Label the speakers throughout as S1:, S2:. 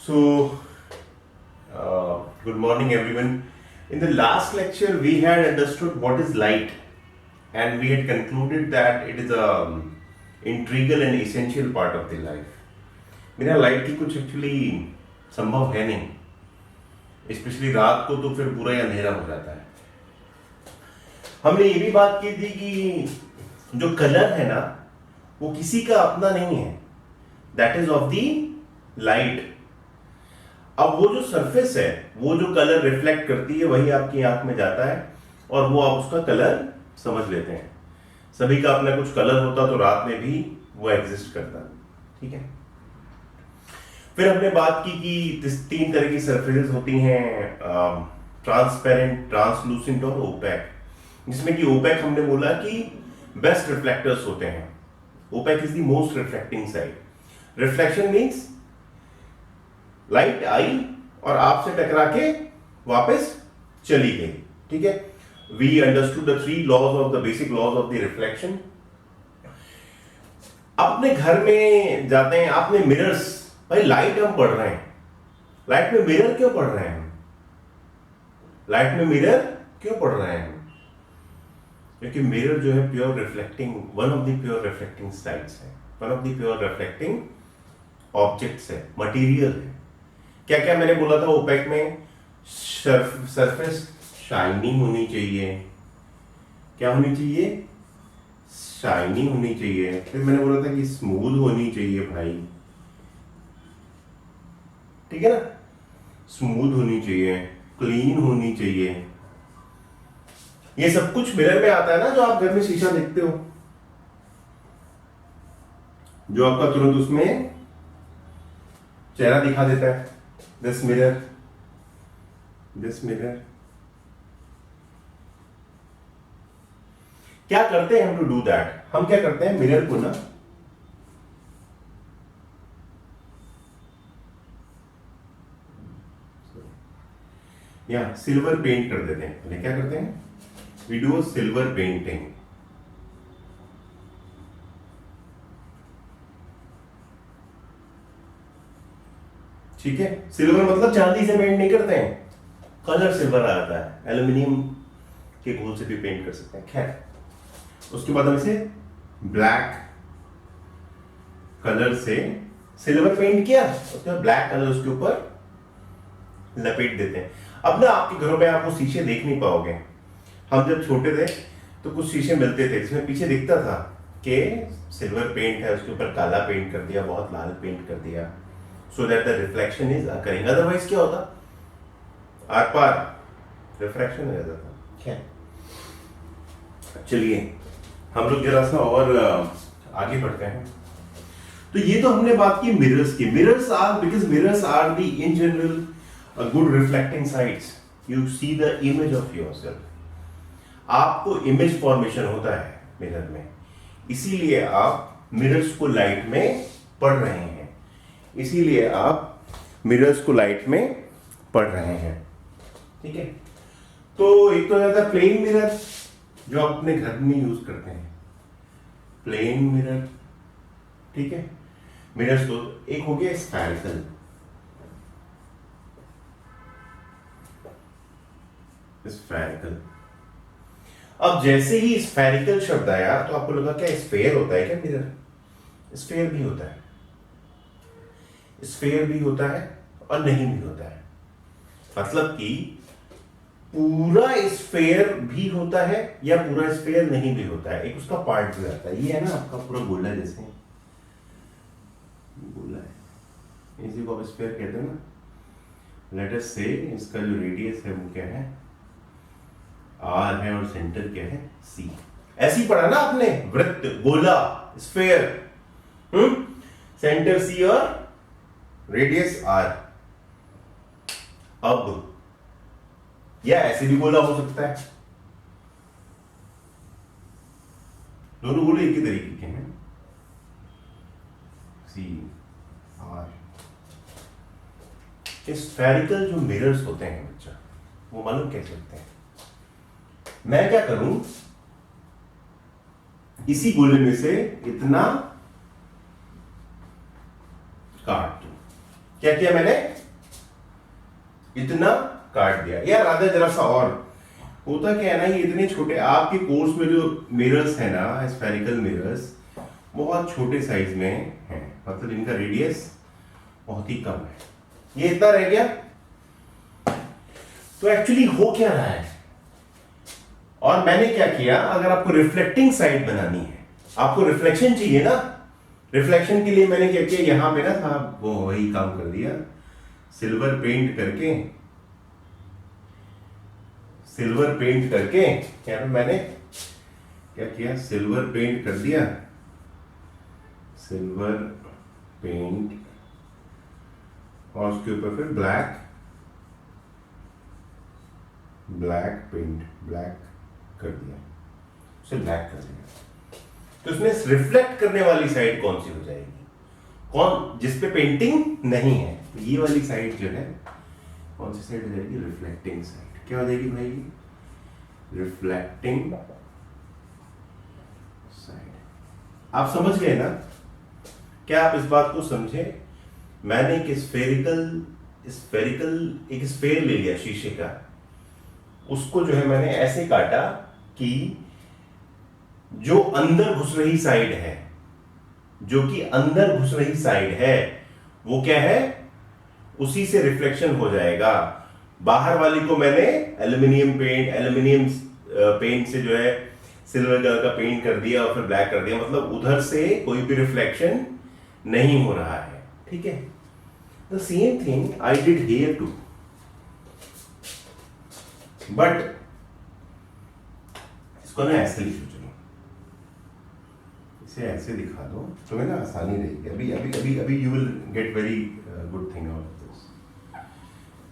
S1: So, good morning, everyone. In the last lecture, we had understood what is light, and we had concluded that it is a integral and essential part of the life. बिना light की कुछ actually संभव है नहीं, specially रात को तो फिर पूरा ही अंधेरा हो जाता है। हमने ये भी बात की थी कि जो कलर है ना वो किसी का अपना नहीं है, that is of the light. अब वो जो सरफेस है, वो जो कलर रिफ्लेक्ट करती है वही आपकी आंख में जाता है और वो आप उसका कलर समझ लेते हैं। सभी का अपना कुछ कलर होता तो रात में भी वो एग्जिस्ट करता। ठीक है, फिर हमने बात की कि तीन तरह की सरफेसेस होती हैं, ट्रांसपेरेंट, ट्रांसलूसेंट और ओपेक। जिसमें कि ओपेक हमने बोला कि बेस्ट रिफ्लेक्टर्स होते हैं। Opaque is the most reflecting side. Reflection means light आई और आपसे टकरा के वापस चली गई। ठीक है, we understood the three laws of the basic laws of the reflection. अपने घर में जाते हैं, आपने मिरर्स, भाई लाइट हम पढ़ रहे हैं, लाइट में मिरर क्यों पढ़ रहे हैं? लाइट में मिरर क्यों पढ़ रहे हैं? क्योंकि मिरर जो है pure reflecting, one of the pure reflecting sides है, one of the pure reflecting objects है, मटेरियल है। क्या क्या मैंने बोला था? ओपेक में सरफेस शाइनिंग होनी चाहिए। क्या होनी चाहिए? शाइनिंग होनी चाहिए। फिर मैंने बोला था कि स्मूथ होनी चाहिए भाई, ठीक है ना, स्मूथ होनी चाहिए, क्लीन होनी चाहिए। ये सब कुछ मिरर में आता है ना, जो आप घर में शीशा देखते हो, जो आपका तुरंत उसमें चेहरा दिखा देता है। This mirror, this mirror. क्या करते हैं हम टू डू दैट? हम क्या करते हैं, मिरर को ना या सिल्वर पेंट कर देते हैं। पहले क्या करते हैं, वी डू सिल्वर पेंटिंग। ठीक है, सिल्वर मतलब चांदी से पेंट नहीं करते हैं, कलर सिल्वर आ जाता है, एल्यूमिनियम के घोल से भी पेंट कर सकते हैं। खैर, उसके बाद हम इसे ब्लैक कलर से सिल्वर पेंट किया, उसके बाद ब्लैक कलर उसके ऊपर लपेट देते हैं। अब ना आपके घरों में आप वो शीशे देख नहीं पाओगे। हम जब छोटे थे तो कुछ शीशे मिलते थे जिसमें पीछे दिखता था कि सिल्वर पेंट है, उसके ऊपर काला पेंट कर दिया, बहुत लाल पेंट कर दिया, so that the reflection is occurring. Otherwise क्या होता, आर पार रिफ्लेक्शन हो जाता था। क्या, चलिए हम लोग जरा सा और आगे बढ़ते हैं। तो ये तो हमने बात की मिरर्स की। Mirrors are, because mirrors are the in general good reflecting sides. You see the image of yourself. आपको इमेज फॉर्मेशन होता है मिरर में, इसीलिए आप मिरर्स को लाइट में पढ़ रहे हैं, इसीलिए आप मिरर्स को लाइट में पढ़ रहे हैं। ठीक है, तो एक तो जाता है प्लेन मिरर जो आप अपने घर में यूज करते हैं, प्लेन मिरर। ठीक है, मिरर्स तो एक हो गया स्फेरिकल। स्फेरिकल, अब जैसे ही स्फेरिकल शब्द आया तो आपको लगा क्या स्फेयर होता है क्या मिरर? स्फेयर भी होता है, स्फेयर भी होता है और नहीं भी होता है। मतलब कि पूरा स्फेयर भी होता है या पूरा स्फेयर नहीं भी होता है, एक उसका पार्ट भी आता है। ये है ना आपका पूरा गोला, जैसे गोला है, इसी को आप स्फेयर कहते हैं ना। लेट अस से इसका जो रेडियस है वो क्या है, आर है, और सेंटर क्या है, सी। ऐसी पढ़ा ना आपने, वृत्त, गोला, स्फेयर, सेंटर सी और रेडियस आर। अब या ऐसे भी गोला हो सकता है, दोनों गोले एक ही तरीके के हैं, सी आर। स्फेरिकल जो मिरर्स होते हैं बच्चा, वो मालूम कैसे होते हैं? मैं क्या करूं, इसी गोले में से इतना काट दूं। क्या किया मैंने, इतना काट दिया यार, आधा जरा सा और। होता क्या है ना, ये इतने छोटे आपके कोर्स में जो मिरर्स है ना, स्फेरिकल मिरर्स, बहुत छोटे साइज में हैं, मतलब इनका रेडियस बहुत ही कम है। ये इतना रह गया। तो एक्चुअली हो क्या रहा है, और मैंने क्या किया, अगर आपको रिफ्लेक्टिंग साइड बनानी है, आपको रिफ्लेक्शन चाहिए ना, रिफ्लेक्शन के लिए मैंने क्या किया, यहां पे ना था वो वही काम कर दिया, सिल्वर पेंट करके क्या मैंने क्या किया, सिल्वर पेंट कर दिया, सिल्वर पेंट, और उसके ऊपर फिर ब्लैक पेंट, ब्लैक कर दिया, उसे ब्लैक कर दिया। तो इसमें रिफ्लेक्ट करने वाली साइड कौन सी हो जाएगी, कौन जिसपे पेंटिंग नहीं है, तो ये वाली साइड जो है कौन सी साइड हो जाएगी, रिफ्लेक्टिंग साइड। क्या हो जाएगी भाई, रिफ्लेक्टिंग साइड। आप समझ गए ना, क्या आप इस बात को समझे? मैंने एक स्फेरिकल एक स्फेयर ले लिया शीशे का, उसको जो है मैंने ऐसे काटा कि जो अंदर घुस रही साइड है, वो क्या है, उसी से रिफ्लेक्शन हो जाएगा। बाहर वाली को मैंने एल्यूमिनियम पेंट से जो है सिल्वर कलर का पेंट कर दिया और फिर ब्लैक कर दिया, मतलब उधर से कोई भी रिफ्लेक्शन नहीं हो रहा है। ठीक है, the same thing I did here too, but इसको ना ऐसे लिखो, चलो इसे ऐसे दिखा दो, तुम्हें ना आसानी रहेगी। अभी you will get very good thing out of this.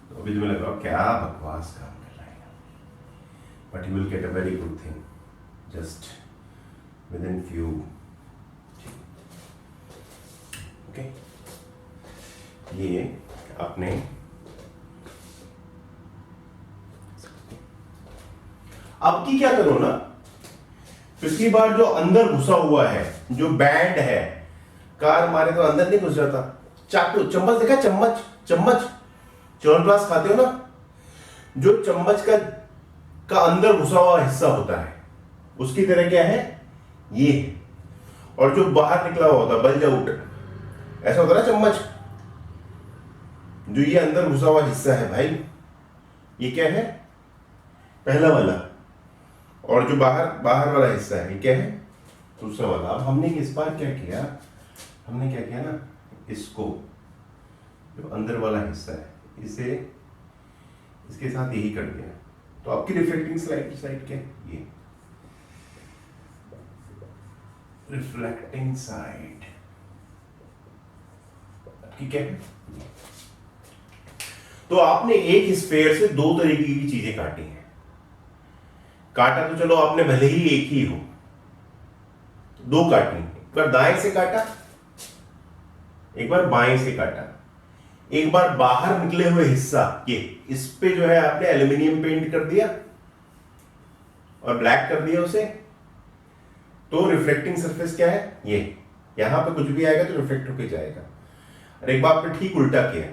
S1: तो अभी तुम्हें लगा क्या बकवास काम कर रहा है, but you will get a very good thing just with in few. Okay, ये आपने अब की क्या करो ना, पिछली बार जो अंदर घुसा हुआ है, जो बैंड है, कार मारे तो अंदर नहीं घुस जाता, चाकू चम्मच देखा, चम्मच च्यवनप्राश खाते हो ना, जो चम्मच का अंदर घुसा हुआ हिस्सा होता है, उसकी तरह क्या है ये, और जो बाहर निकला हुआ होता है बल्ज आउट, ऐसा होता है ना चम्मच, जो ये अंदर घुसा हुआ हिस्सा है भाई, ये क्या है, पहला वाला, और जो बाहर वाला हिस्सा है ये क्या है, दूसरा वाला। अब हमने इस बार क्या किया, ना, इसको जो अंदर वाला हिस्सा है इसे इसके साथ यही कर दिया। तो आपकी रिफ्लेक्टिंग साइड क्या है, ये रिफ्लेक्टिंग साइड ठीक है। तो आपने एक स्फेयर से दो तरीके की चीजें काटी हैं। काटा तो चलो आपने भले ही एक ही हो, दो काटनी, एक बार दाएं से काटा, एक बार बाएं से काटा। एक बार बाहर निकले हुए हिस्सा ये, इस पे जो है आपने एल्यूमिनियम पेंट कर दिया और ब्लैक कर दिया उसे, तो रिफ्लेक्टिंग सरफेस क्या है, ये यहां पे कुछ भी आएगा तो रिफ्लेक्ट होके जाएगा। और एक बार आपने ठीक उल्टा किया,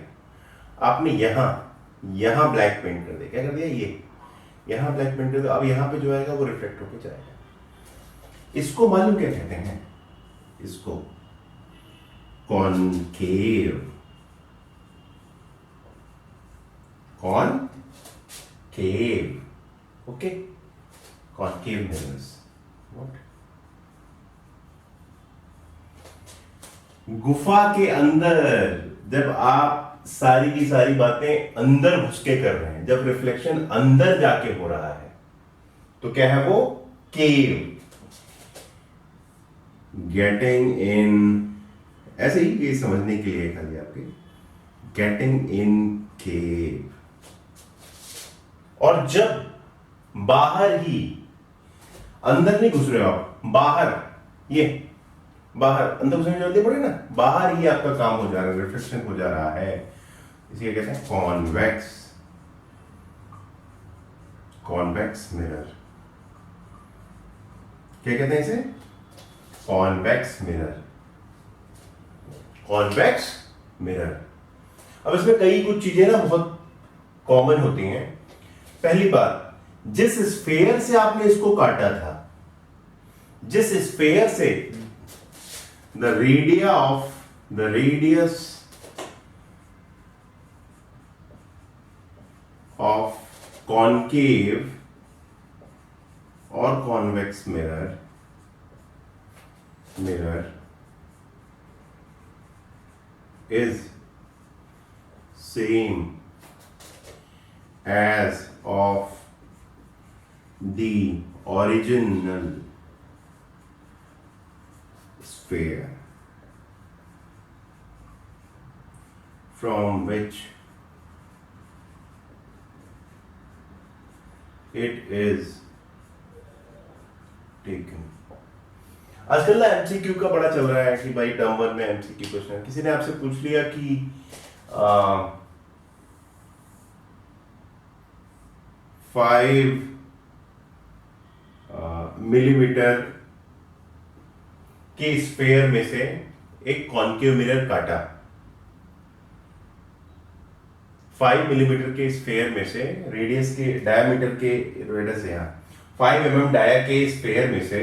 S1: आपने यहां ब्लैक पेंट कर दिया, क्या कर दिया, ये यहां ब्लैक पेंट कर दिया, अब यहां पे जो आएगा वो रिफ्लेक्ट होके जाएगा। इसको मालूम क्या कहते हैं, इसको concave okay, concave mirrors. What, गुफा के अंदर जब आप सारी की सारी बातें अंदर घुस के कर रहे हैं, जब रिफ्लेक्शन अंदर जाके हो रहा है, तो क्या है वो, केव। गेटिंग इन, ऐसे ही ये समझने के लिए खाली आपके, गेटिंग इन केव। और जब बाहर ही, अंदर नहीं घुस रहे हो आप, बाहर, ये बाहर, अंदर घुसने की जरूरत नहीं पड़े ना, बाहर ही आपका काम हो जा रहा है, रिफ्लेक्शन हो जा रहा है, इसे कहते हैं कॉन्वेक्स मिरर। क्या कहते हैं इसे, कॉन्वेक्स मिरर। अब इसमें कई कुछ चीजें ना बहुत कॉमन होती हैं। पहली बात, जिस स्फेयर से आपने इसको काटा था, जिस स्फेयर से द रेडियस ऑफ कॉनकेव और convex mirror is same as of the original sphere from which it is taken। आजकल ना एमसीक्यू का बड़ा चल रहा है कि भाई टर्म 1 में एमसीक्यू क्वेश्चन, किसी ने आपसे पूछ लिया कि 5 मिलीमीटर के स्फेयर में से एक कॉनकेव मिरर काटा। 5 मिलीमीटर के स्फेयर में से रेडियस के डायमीटर के रेडियस है यहाँ 5 mm डाया के स्फेयर में से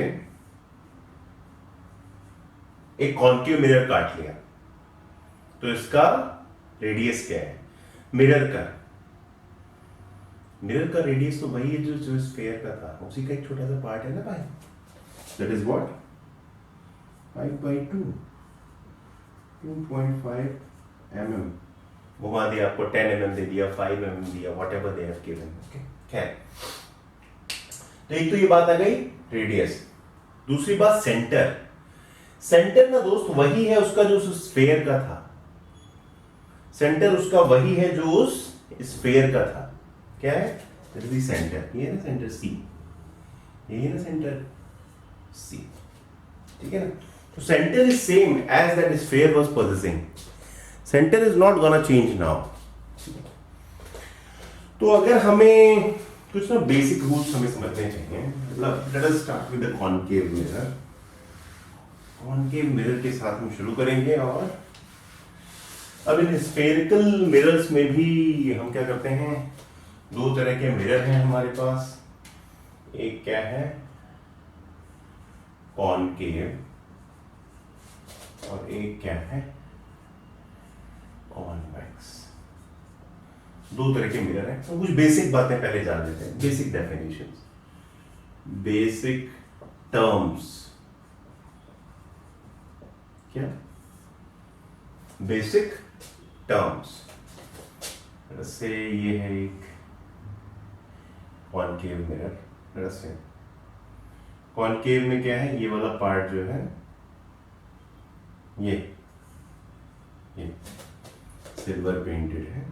S1: एक कॉनकेव मिरर काट लिया, तो इसका रेडियस क्या है? मिरर का रेडियस तो वही है जो स्फेयर का था, उसी का एक छोटा सा पार्ट है ना भाई। That is what 5/2 2.5 mm। घुमा दिया, आपको 10 mm दे दिया, 5 mm दिया, what ever they have given. Okay, खैर, तो एक तो ये बात आ गई रेडियस। दूसरी बात सेंटर ना दोस्त वही है उसका जो उस स्फेयर का था। सेंटर उसका वही है जो उस स्फेयर का था। क्या है? That is the centre. ये है ना सेंटर सी, ये है ना सेंटर सी, ठीक है ना। तो centre is same as that sphere was possessing. Centre is not gonna change now. तो अगर हमें कुछ ना बेसिक रूल्स हमें समझने चाहिए। मतलब let us start with the concave mirror. Concave mirror के साथ हम शुरू करेंगे। और अब इन स्फेरिकल मिरर्स में भी हम क्या करते हैं, दो तरह के मिरर हैं हमारे पास। एक क्या है? कॉनकेव, और एक क्या है? कॉन्वेक्स। दो तरह के मिरर हैं। तो कुछ बेसिक बातें पहले जान लेते हैं, बेसिक डेफिनेशंस, बेसिक टर्म्स। क्या? Basic terms. जैसे ये है एक कॉनकेव मिरर। जैसे कॉनकेव में क्या है? ये वाला पार्ट जो है ये सिल्वर पेंटेड है।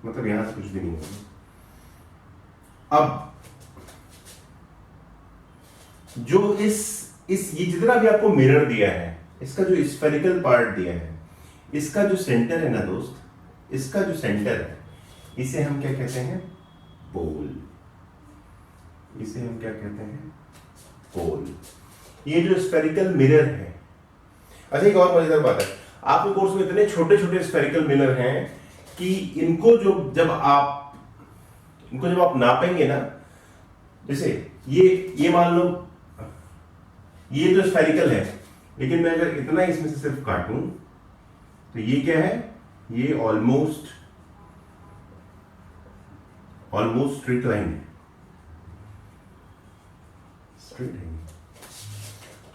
S1: मतलब यहां से कुछ भी नहीं है। अब जो इस ये जितना भी आपको मिरर दिया है, इसका जो स्फेरिकल पार्ट दिया है, इसका जो सेंटर है ना दोस्त, इसका जो सेंटर है, इसे हम क्या कहते हैं? पोल। इसे हम क्या कहते हैं? पोल। ये जो स्फेरिकल मिरर है। अच्छा, एक और मजेदार बात है, आपके कोर्स में इतने छोटे छोटे स्फेरिकल मिरर हैं कि इनको जब आप नापेंगे ना, जैसे ये मान लो ये तो स्फेरिकल है, लेकिन मैं अगर इतना इसमें से सिर्फ काटूं तो ये क्या है? ये ऑलमोस्ट स्ट्रेट लाइन है। स्ट्रेट है।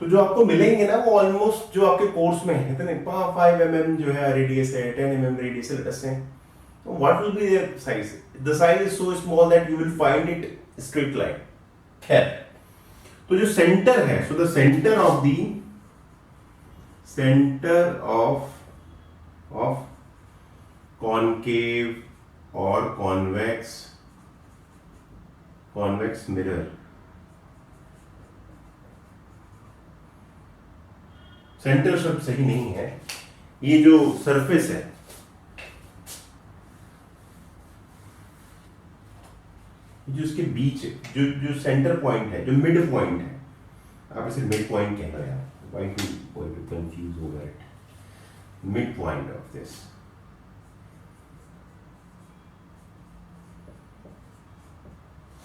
S1: तो जो आपको मिलेंगे ना वो ऑलमोस्ट जो आपके कोर्स में है, इतने 5 mm जो है रेडियस है, 10 mm रेडियस है, लेट्स से, तो what will be their size? The size is so small that you will find it straight line. खैर, तो जो सेंटर है, so the centre of concave और कॉन्वेक्स मिरर, सेंटर शब्द सही नहीं है, ये जो सरफेस है, जो इसके बीच है, जो सेंटर पॉइंट है, जो मिड पॉइंट है, आप इसे मिड पॉइंट कह रहे हैं, वाई टू कंफ्यूज हो गए। midpoint of this.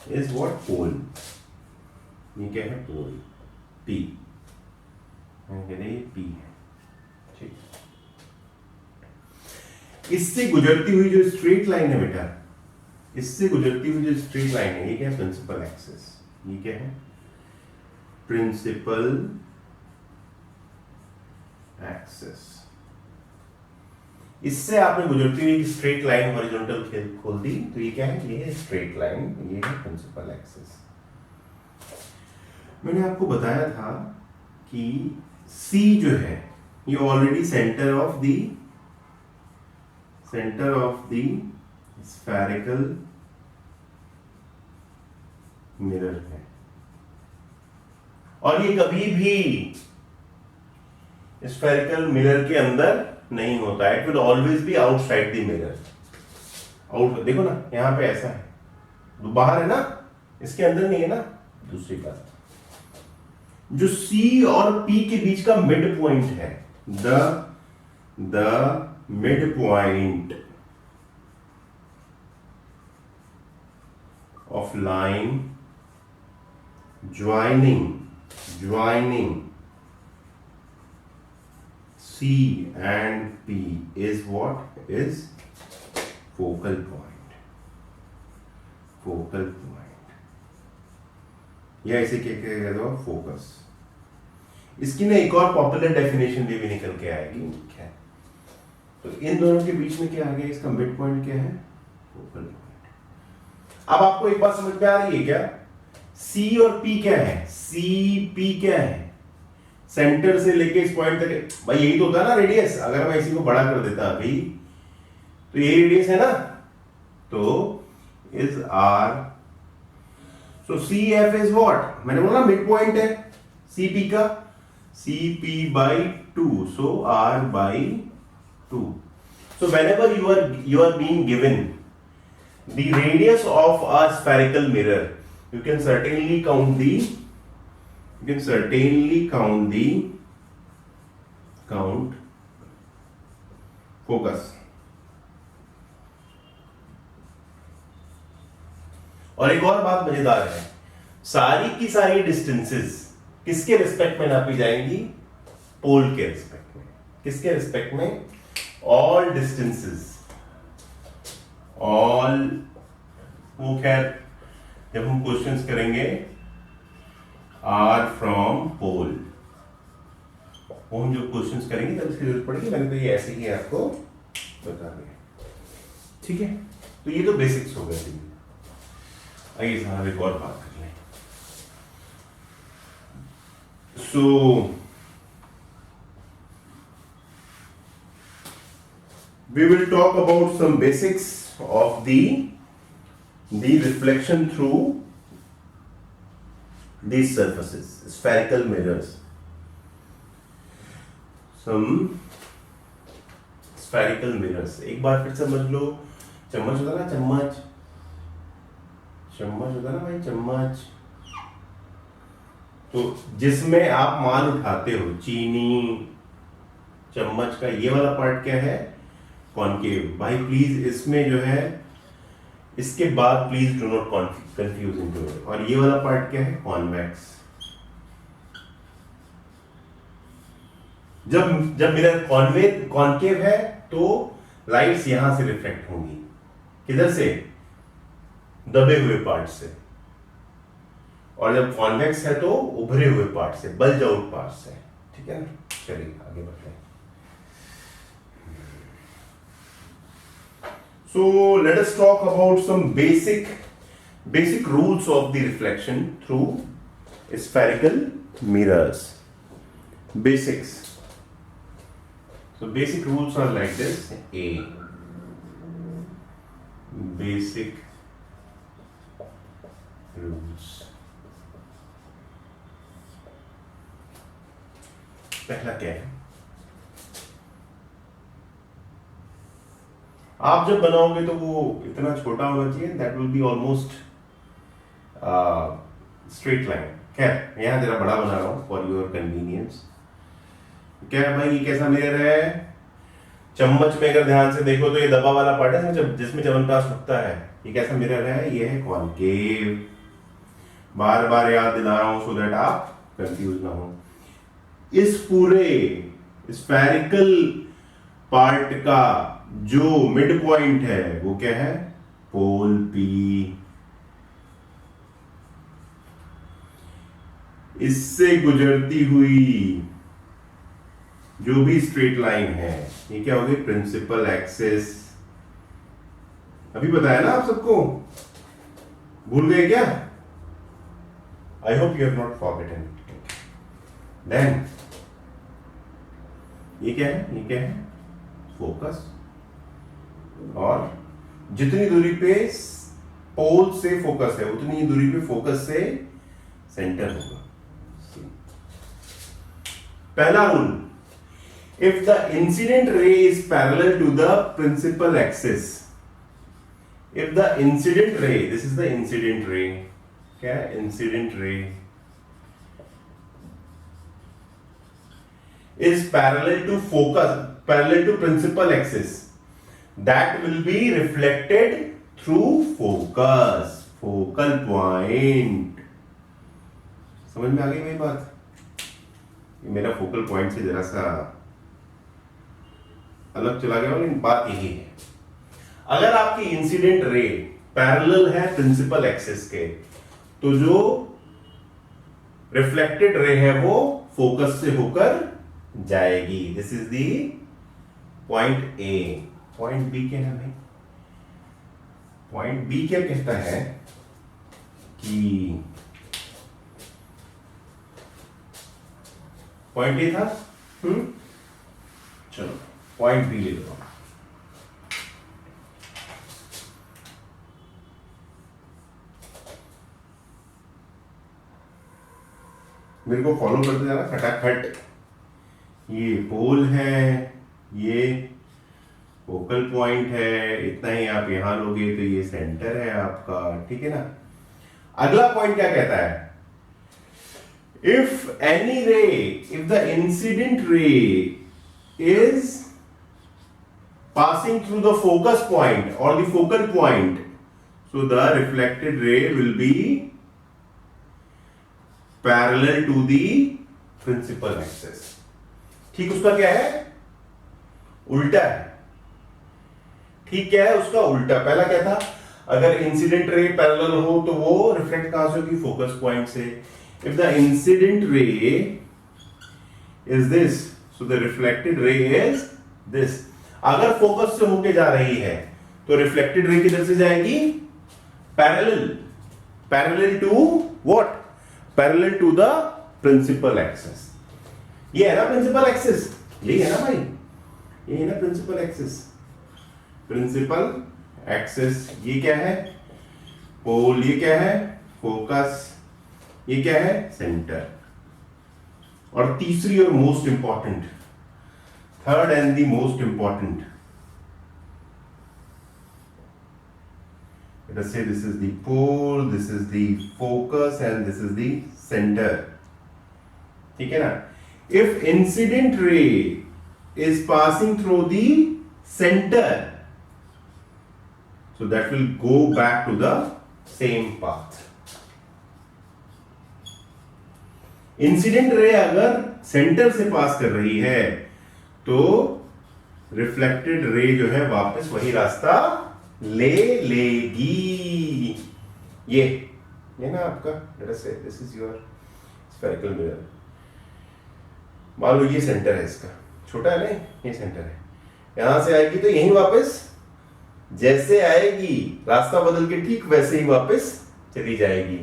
S1: Is what? Pole. ये क्या है? पोल. P. कहते हैं ये P है. ठीक. इससे गुजरती हुई जो स्ट्रेट लाइन है बेटा, इससे गुजरती हुई जो स्ट्रेट लाइन है, ये क्या है? Principal axis. ये क्या है? Principal axis. इससे आपने गुजरती हुई स्ट्रेट लाइन हॉरिजॉन्टल खोल दी, तो ये क्या है? ये स्ट्रेट लाइन, ये है प्रिंसिपल एक्सिस. मैंने आपको बताया था कि C जो है ये already centre of the spherical mirror है, और ये कभी भी स्फेरिकल मिरर के अंदर नहीं होता है. It will always be outside the mirror. Out देखो ना, यहां पे ऐसा है, तो बाहर है ना, इसके अंदर नहीं है ना. दूसरी बात, जो C और P के बीच का मिड पॉइंट है, the mid point of line joining C and P is what? Is focal point. या इसे क्या कहते हो? फोकस. इसकी ना एक और पॉपुलर डेफिनेशन भी निकल के आएगी. क्या है? तो इन दोनों के बीच में क्या आ गया? इसका मिड पॉइंट क्या है? Focal point. अब आपको एक बात समझ में आ रही है क्या? C और P क्या है? C P क्या है? सेंटर से लेके इस पॉइंट तक, भाई यही तो होता है ना रेडियस. अगर मैं इसी को बड़ा कर देता अभी, तो ये रेडियस है ना, तो is R. So CF is what? मैंने बोला मिड पॉइंट है CP का, CP by 2, so R by 2. So whenever you are being given the radius of a spherical mirror, you can certainly count the focus. और एक और बात मजेदार है, सारी की सारी डिस्टेंसेस किसके रिस्पेक्ट में नापी जाएंगी? पोल के रिस्पेक्ट में. किसके रिस्पेक्ट में? All distances. वो खैर जब हम क्वेश्चंस करेंगे आर फ्रॉम पोल, वो हम जो क्वेश्चंस करेंगे तब इसकी जरूरत पड़ेगी. मैंने तो ये ऐसे ही आपको बता दिया. ठीक है, तो ये तो बेसिक्स हो गए. आइए साहब एक और बात कर लें. So we will talk about some basics of the reflection through these surfaces, spherical mirrors. Some spherical mirrors. एक बार फिर समझ लो, चम्मच होता ना, चम्मच होता ना भाई, चम्मच. तो जिसमें आप माल उठाते हो, चीनी, चम्मच का ये वाला पार्ट क्या है? कॉनकेव. भाई प्लीज इसमें जो है, इसके बाद please do not confuse into it. और ये वाला पार्ट क्या है? कॉन्वेक्स. जब मिरर कॉनकेव है तो लाइट्स यहां से रिफ्लेक्ट होंगी. किधर से? दबे हुए पार्ट से. और जब कॉन्वेक्स है तो उभरे हुए पार्ट से, बल्ज आउट पार्ट से. ठीक है ना? चलिए आगे बढ़ते हैं. So let us talk about some basic rules of the reflection through spherical mirrors. Basics. So basic rules are like this. A. Basic rules. पहला क्या है? आप जब बनाओगे तो वो इतना छोटा होना चाहिए, that will be almost straight line. खैर यहां जरा बड़ा बना रहा हूं फॉर योर कन्वीनियंस. क्या है भाई, ये कैसा मिरर है? चम्मच में अगर ध्यान से देखो तो ये दबा वाला पार्ट है जिसमें च्यवनप्राश उठता है, ये कैसा मिरर है, ये है कॉनकेव। बार बार याद दिला रहा हूं सो दैट आप कंफ्यूज ना हो। इस पूरे स्फेरिकल पार्ट का जो मिड पॉइंट है वो क्या है, पोल पी। इससे गुजरती हुई जो भी स्ट्रेट लाइन है ये क्या होगी, प्रिंसिपल एक्सिस। अभी बताया ना आप सबको, भूल गए क्या? I hope you have not forgotten. Then ये क्या है, ये क्या है, फोकस। और जितनी दूरी पे पोल से फोकस है उतनी दूरी पे फोकस से सेंटर होगा। पहला rule, if the incident ray is parallel to the principal axis, if the incident ray, this is the incident ray, क्या है, incident ray is parallel to focus, parallel to principal axis, that will be reflected through focus, focal point। समझ में आ गई मेरी बात? ये मेरा focal point से जरा सा अलग चला गया, लेकिन बात यही है। अगर आपकी इंसिडेंट रे पैरेलल है प्रिंसिपल एक्सिस के, तो जो रिफ्लेक्टेड रे है वो फोकस से होकर जाएगी। This is the point A. Point B क्या है भाई? पॉइंट बी क्या कहता है कि पॉइंट ए था, चलो पॉइंट बी ले लो। मेरे को फॉलो करते जाना खटाखट। ये पोल है, ये फोकल पॉइंट है, इतना ही आप यहां लोगे तो ये सेंटर है आपका, ठीक है ना। अगला पॉइंट क्या कहता है, if any ray, if the incident ray is passing through the focus point or the focal point, so the reflected ray will be parallel to the principal axis। ठीक, उसका क्या है, उल्टा है। ठीक, क्या है उसका उल्टा? पहला क्या था, अगर इंसिडेंट रे पैरेलल हो तो वो रिफ्लेक्ट कहां से होगी, फोकस पॉइंट से। If the incident ray is this, so the reflected ray is this। अगर फोकस से होके जा रही है तो रिफ्लेक्टेड रे किधर से जाएगी, parallel, parallel to what, parallel to the principal axis. ये है ना प्रिंसिपल एक्सिस, यही है ना भाई, ये है ना प्रिंसिपल एक्सिस। प्रिंसिपल एक्सिस ये क्या है, पोल, ये क्या है, फोकस, ये क्या है, सेंटर। और तीसरी और most important, third and the most important, let us say this is the pole, this is the focus and this is the center। ठीक है ना। if incident ray is passing through the center, so that will go back to the same path। Incident ray अगर centre से पास कर रही है तो reflected ray जो है वापस वही रास्ता ले लेगी। ये ना आपका, लेट अस से this is your spherical mirror. मान लो ये सेंटर है इसका, छोटा है ना, ये सेंटर है, यहां से आएगी तो यहीं वापस जैसे आएगी रास्ता बदल के ठीक वैसे ही वापस चली जाएगी।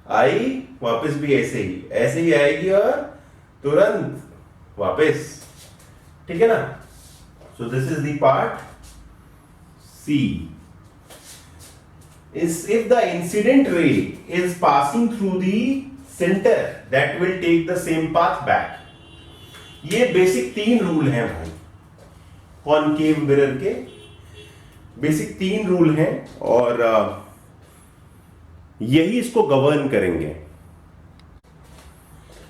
S1: आई वापस भी ऐसे ही आएगी और तुरंत वापस, ठीक है ना। So this is the part C. if the incident ray is passing through the center, that will take the same path back। ये बेसिक 3 रूल हैं भाई, कॉनकेव मिरर के बेसिक 3 रूल हैं और यही इसको गवर्न करेंगे,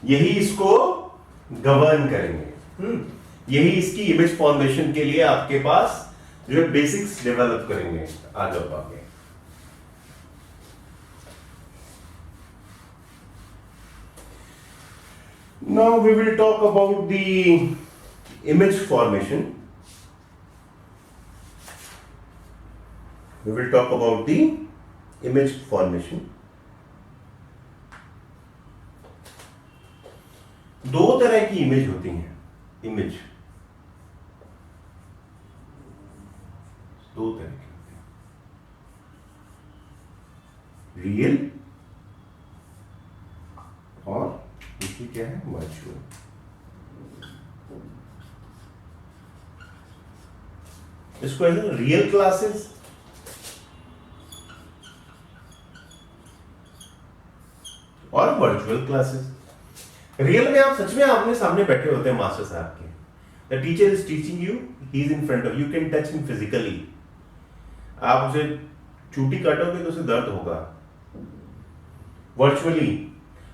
S1: यही इसको गवर्न करेंगे। यही इसकी इमेज फॉर्मेशन के लिए आपके पास जो है बेसिक्स डेवलप करेंगे। आ जाओ आगे। Now we will talk about the image formation. We will talk about the image formation. दो तरह की इमेज होती हैं। इमेज दो तरह की होती हैं, रियल और दूसरी क्या है, वर्चुअल। इसको ऐसे रियल क्लासेस और वर्चुअल क्लासेस। रियल में आप सच में आमने सामने बैठे होते हैं मास्टर साहब के। The teacher is teaching you, he is in front of you, can touch him physically. आप उसे चूटी काटोगे तो उसे दर्द होगा। वर्चुअली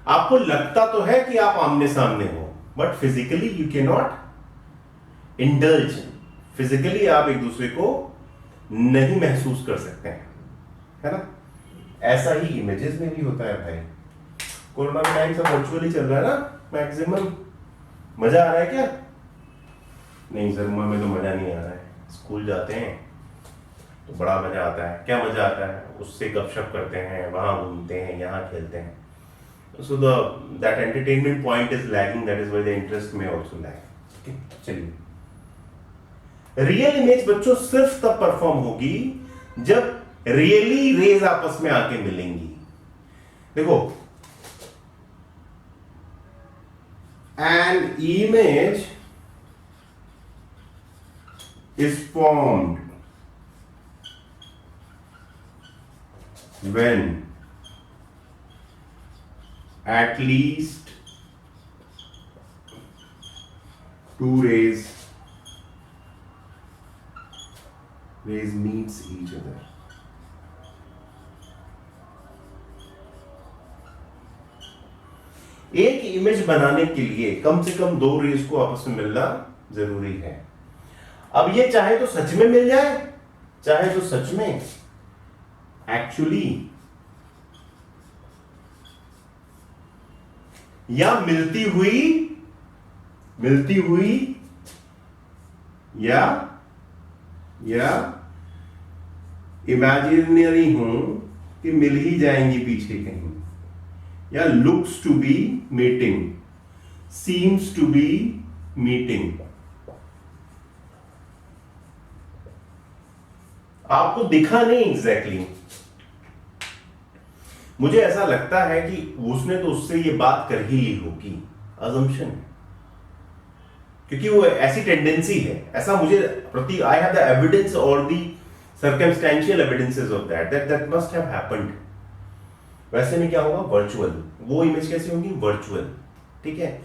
S1: आपको लगता तो है कि आप आमने सामने हो, but physically you can not indulge. Physically आप एक दूसरे को नहीं महसूस कर सकते हैं, है ना। ऐसा ही इमेजेस में भी होता है भाई। कोरोना के टाइम सब वर्चुअली चल रहा है ना मैक्सिमम। मजा आ रहा है क्या? नहीं सर, में तो मजा नहीं आ रहा है। स्कूल जाते हैं तो बड़ा मजा आता है। क्या मजा आता है? उससे गपशप करते हैं, वहां घूमते हैं, यहाँ खेलते हैं। So that entertainment point is lagging. That is why the interest may also lag. Okay, चलिए। रियल इमेज बच्चों सिर्फ तब परफॉर्म होगी जब रियली रेज आपस में आके मिलेंगी। देखो, an image is formed when at least two rays meets each other. एक इमेज बनाने के लिए कम से कम दो रेज को आपस में मिलना जरूरी है। अब ये चाहे तो सच में मिल जाए, चाहे तो सच में एक्चुअली, या मिलती हुई या इमेजिनरी हो कि मिल ही जाएंगी पीछे कहीं, या looks to be meeting, seems to be meeting. आपको दिखा नहीं एग्जैक्टली मुझे ऐसा लगता है कि उसने तो उससे ये बात कर ही ली होगी, अजम्पशन है, क्योंकि वो ऐसी टेंडेंसी है, ऐसा मुझे प्रति आई हैव द एविडेंस और the circumstantial evidences of that must have happened. वैसे में क्या होगा, वर्चुअल। वो इमेज कैसी होगी, वर्चुअल। ठीक है।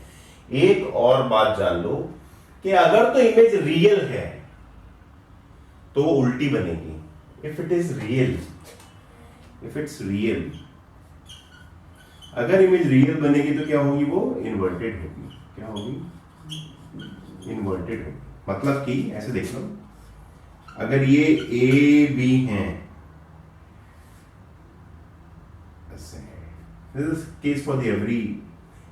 S1: एक और बात जान लो कि अगर तो इमेज रियल है तो वो उल्टी बनेगी। इफ इट्स रियल, अगर इमेज रियल बनेगी तो क्या होगी, वो इन्वर्टेड होगी। क्या होगी, इन्वर्टेड होगी। मतलब कि ऐसे देख लो, अगर ये ए बी हैं, this case for the every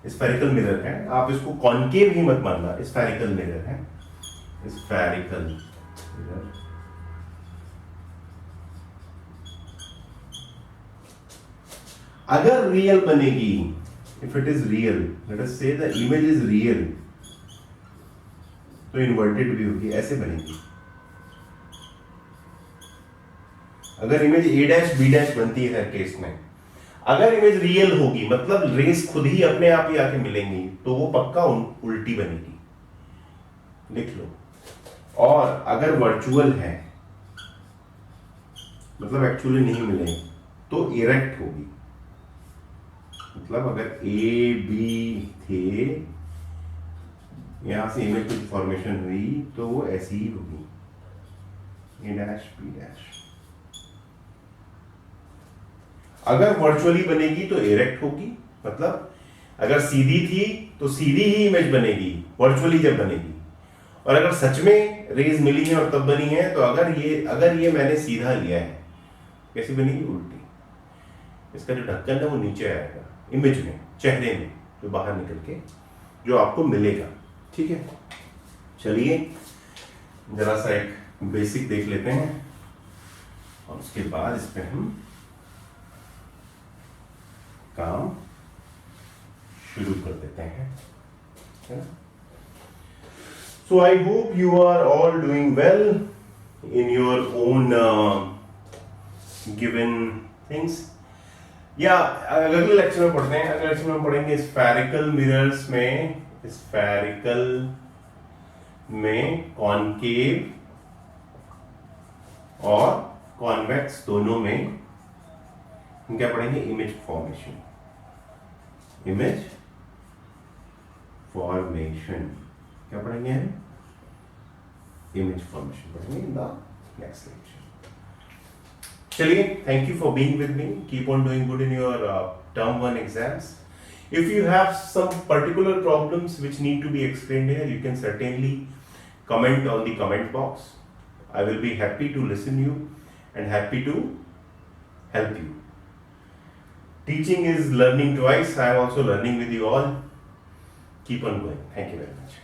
S1: spherical mirror है। आप इसको कॉनकेव ही मत मानना, स्फेरिकल मिरर है, स्फेरिकल मिरर। अगर रियल बनेगी, if it is real, let us से द इमेज इज रियल, तो इन्वर्टेड भी होगी, ऐसे बनेगी। अगर image A dash B dash बनती है हर केस में, अगर इमेज रियल होगी मतलब रेस खुद ही अपने आप ही आके मिलेंगी, तो वो पक्का उल्टी बनेगी, लिख लो। और अगर वर्चुअल है मतलब एक्चुअली नहीं मिलेंगे, तो इरेक्ट होगी। मतलब अगर ए बी थे, यहां से इमेज की फॉर्मेशन हुई तो वो ऐसी ही होगी, ए डैश बी डैश। अगर वर्चुअली बनेगी तो इरेक्ट होगी, मतलब अगर सीधी थी तो सीधी ही इमेज बनेगी वर्चुअली जब बनेगी, और अगर सच में रेज मिली है और तब बनी है, तो अगर ये मैंने सीधा लिया है, कैसी बनेगी? उल्टी। इसका जो ढक्कन है वो नीचे आएगा इमेज में, चेहरे में, जो बाहर निकल के जो आपको मिलेगा। ठीक है, चलिए जरा सा एक बेसिक देख लेते हैं और उसके बाद इस पे हम काम शुरू कर देते हैं। So I hope you are all doing well in your own given things. या अगले लेक्चर में पढ़ते हैं। अगले लेक्चर में पढ़ेंगे स्फेरिकल मिरर्स में, स्फेरिकल में कॉनकेव और कॉन्वेक्स दोनों में हम क्या पढ़ेंगे? Image formation. इमेज फॉर्मेशन क्या पढ़ेंगे हम? इमेज फॉर्मेशन पढ़ेंगे इन द नेक्स्ट लेक्चर। चलिए, thank you for being with me. Keep on doing good in your term 1 exams. If you have some particular problems which need to be explained here, you can certainly comment on the comment box. I will be happy to listen you and happy to help you. Teaching is learning twice. I am also learning with you all. Keep on going. Thank you very much.